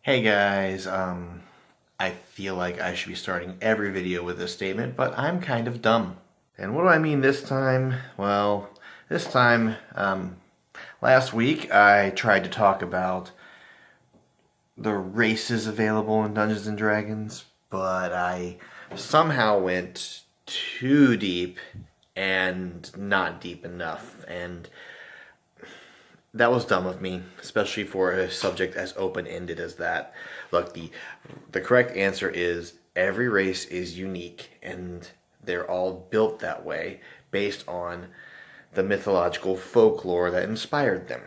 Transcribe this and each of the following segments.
Hey guys, I feel like I should be starting every video with this statement, but I'm kind of dumb. And what do I mean this time? Well, this time, last week I tried to talk about the races available in Dungeons and Dragons, but I somehow went too deep and not deep enough, and that was dumb of me, especially for a subject as open-ended as that. Look, the correct answer is every race is unique, and they're all built that way based on the mythological folklore that inspired them.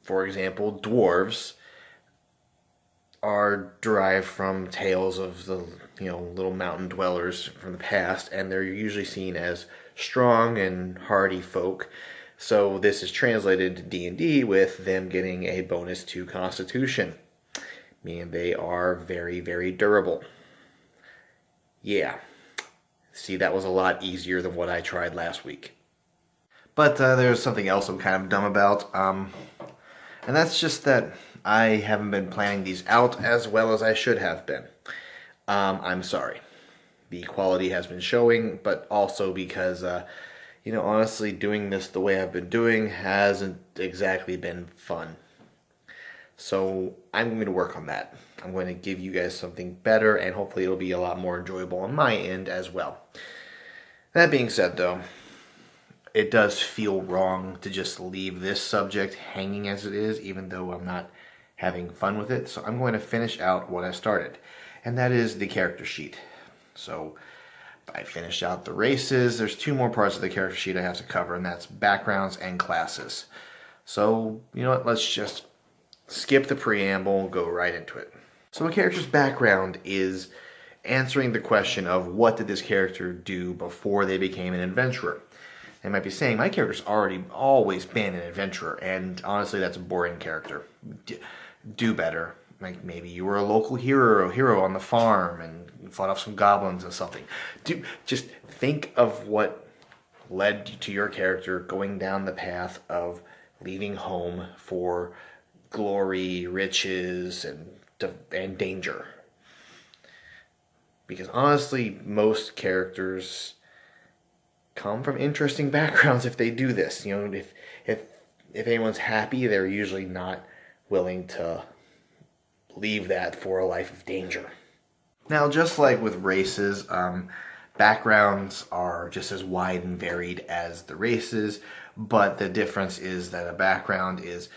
For example, dwarves are derived from tales of the little mountain dwellers from the past, and they're usually seen as strong and hardy folk. So this is translated to D&D with them getting a bonus to Constitution, meaning they are very, very durable. Yeah, see, that was a lot easier than what I tried last week. But there's something else I'm kind of dumb about, and that's just that I haven't been planning these out as well as I should have been. I'm sorry. The quality has been showing, but also because honestly, doing this the way I've been doing hasn't exactly been fun. So I'm going to work on that. I'm going to give you guys something better, and hopefully it'll be a lot more enjoyable on my end as well. That being said, though, it does feel wrong to just leave this subject hanging as it is, even though I'm not having fun with it. So I'm going to finish out what I started, and that is the character sheet. So I finished out the races. There's two more parts of the character sheet I have to cover, and that's backgrounds and classes. So, you know what, let's just skip the preamble and go right into it. So a character's background is answering the question of what did this character do before they became an adventurer. They might be saying, my character's always been an adventurer, and honestly that's a boring character. Do better. Like maybe you were a local hero on the farm and fought off some goblins or something. Just think of what led to your character going down the path of leaving home for glory, riches, and danger. Because honestly, most characters come from interesting backgrounds if they do this. If anyone's happy, they're usually not willing to leave that for a life of danger. Now, just like with races, backgrounds are just as wide and varied as the races, but the difference is that a background is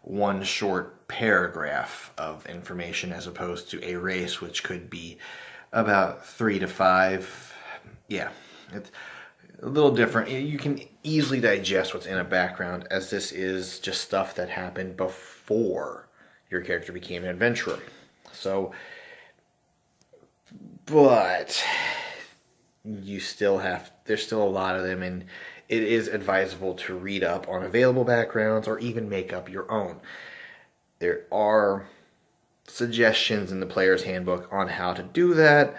one short paragraph of information as opposed to a race, which could be about 3 to 5. Yeah, it's a little different. You can easily digest what's in a background, as this is just stuff that happened before your character became an adventurer. So, but there's still a lot of them, and it is advisable to read up on available backgrounds or even make up your own. There are suggestions in the player's handbook on how to do that.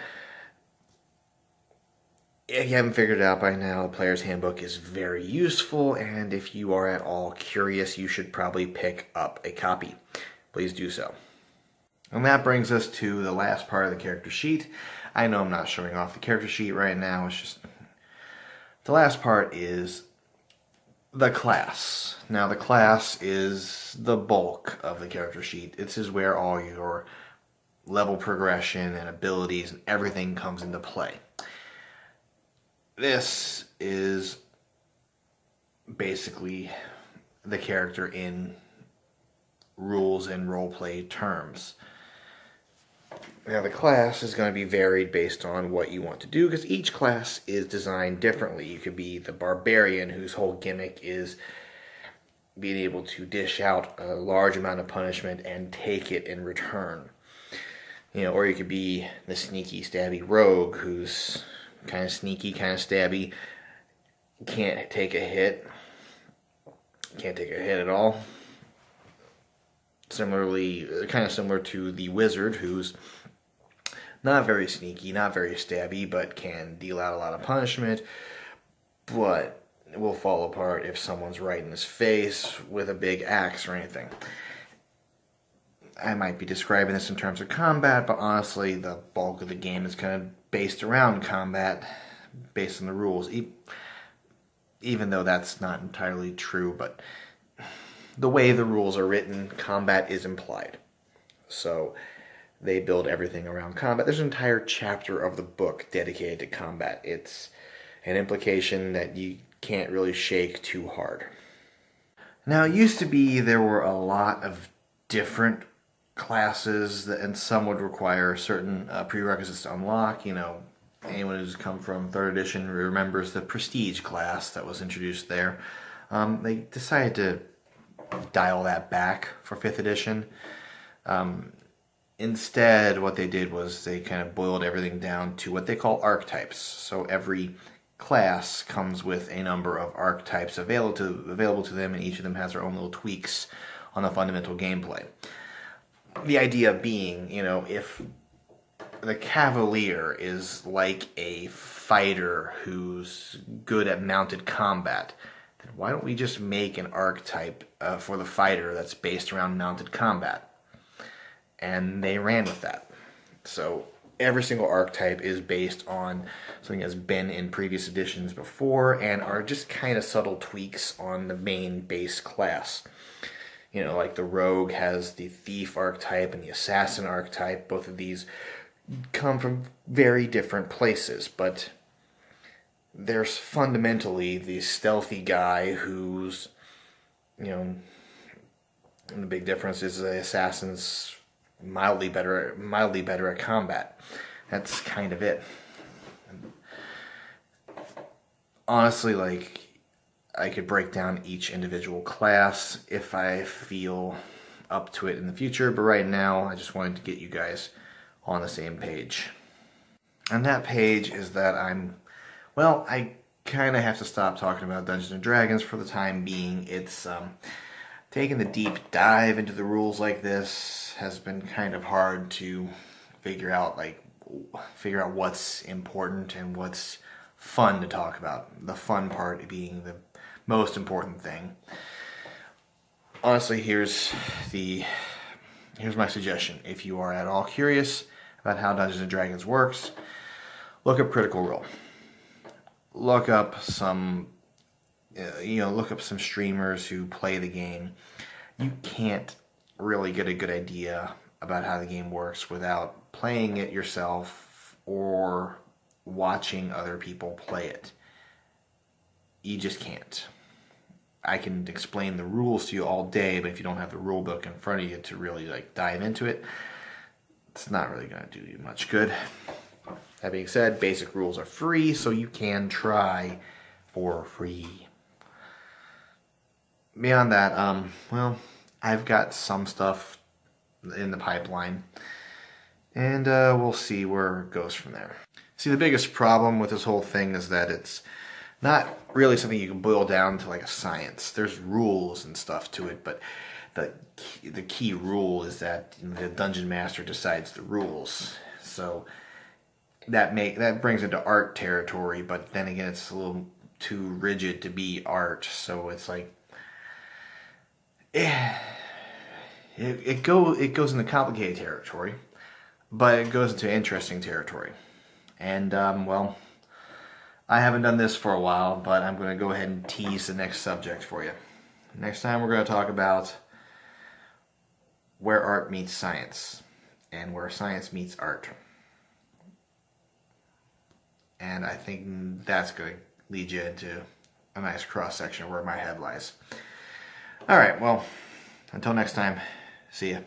If you haven't figured it out by now, the player's handbook is very useful, and if you are at all curious, you should probably pick up a copy. Please do so. And that brings us to the last part of the character sheet. I know I'm not showing off the character sheet right now, it's just the last part is the class. Now the class is the bulk of the character sheet. This is where all your level progression and abilities and everything comes into play. This is basically the character in rules and roleplay terms. Now the class is going to be varied based on what you want to do, because each class is designed differently. You could be the barbarian, whose whole gimmick is being able to dish out a large amount of punishment and take it in return. Or you could be the sneaky, stabby rogue, who's kind of sneaky, kind of stabby, can't take a hit at all. Similarly, kind of similar to the wizard, who's not very sneaky, not very stabby, but can deal out a lot of punishment, but will fall apart if someone's right in his face with a big axe or anything. I might be describing this in terms of combat, but honestly, the bulk of the game is kind of based around combat, based on the rules. Even though that's not entirely true, but the way the rules are written, combat is implied. So they build everything around combat. There's an entire chapter of the book dedicated to combat. It's an implication that you can't really shake too hard. Now, it used to be there were a lot of different classes, and some would require certain prerequisites to unlock. You know, anyone who's come from 3rd edition remembers the Prestige class that was introduced there. They decided to dial that back for 5th edition. Instead, what they did was they kind of boiled everything down to what they call archetypes. So every class comes with a number of archetypes available to them, and each of them has their own little tweaks on the fundamental gameplay. The idea being, you know, if the Cavalier is like a fighter who's good at mounted combat, then why don't we just make an archetype for the fighter that's based around mounted combat? And they ran with that. So every single archetype is based on something that's been in previous editions before and are just kind of subtle tweaks on the main base class. You know, like the Rogue has the Thief archetype and the Assassin archetype. Both of these come from very different places, but there's fundamentally the stealthy guy who's, you know, and the big difference is the Assassin's mildly better at combat. That's kind of it. Honestly, like, I could break down each individual class if I feel up to it in the future, but right now I just wanted to get you guys on the same page. And that page is that I kind of have to stop talking about Dungeons & Dragons for the time being. It's taking the deep dive into the rules like this has been kind of hard to figure out what's important and what's fun to talk about. The fun part being the most important thing. Honestly, here's my suggestion. If you are at all curious about how Dungeons & Dragons works, look up Critical Role. Look up some streamers who play the game. You can't really get a good idea about how the game works without playing it yourself or watching other people play it. You just can't. I can explain the rules to you all day, but if you don't have the rule book in front of you to really dive into it, it's not really going to do you much good. That being said, basic rules are free, so you can try for free. Beyond that, I've got some stuff in the pipeline, and we'll see where it goes from there. See, the biggest problem with this whole thing is that it's not really something you can boil down to like a science. There's rules and stuff to it, but the key rule is that the dungeon master decides the rules. So that brings it to art territory, but then again, it's a little too rigid to be art. So it's like, it goes into complicated territory, but it goes into interesting territory. And I haven't done this for a while, but I'm going to go ahead and tease the next subject for you. Next time we're going to talk about where art meets science and where science meets art. And I think that's going to lead you into a nice cross-section where my head lies. All right, well, until next time, see ya.